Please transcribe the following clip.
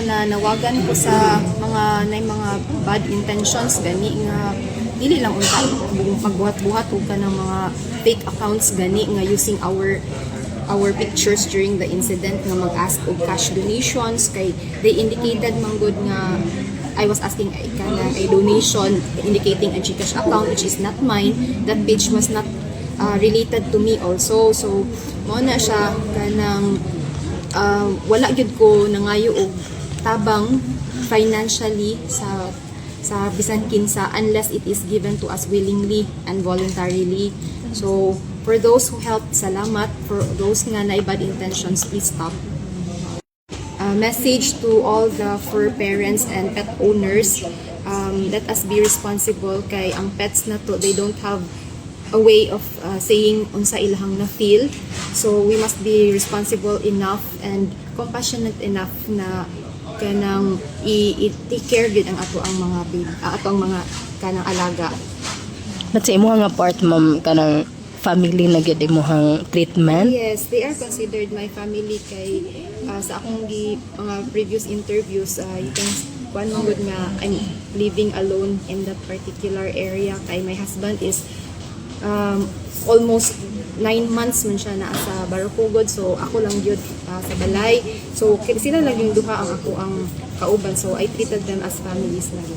na nawagan ko sa mga bad intentions gani nga dili lang unta magbuhat-buhat og ka ng mga fake accounts gani nga using our pictures during the incident nga mag-ask og cash donations kay they indicated man good nga I was asking a donation indicating a GCash account which is not mine. That page was not related to me also. So mo na siya kanang wala gyud ko nangayo og tabang financially sa bisan kinsa unless it is given to us willingly and voluntarily. So for those who helped, salamat. For those nga na bad intentions, please stop. Message to all the fur parents and pet owners, let us be responsible kay ang pets na to, they don't have a way of saying unsa ilahang na feel. So we must be responsible enough and compassionate enough na kanang i-take care gid ang ato ang mga ato ang mga kanang alaga. But sa imo nga part ma'am kanang family na gyud imong treatment? Yes, they are considered my family kay sa akong mga previous interviews you can one mo good nga I'm living alone in that particular area kay my husband is almost 9 months man siya na sa Barukugod, so ako lang yun sa balay, so sila lang yung duha ang ako ang kauban, so I treated them as families lang.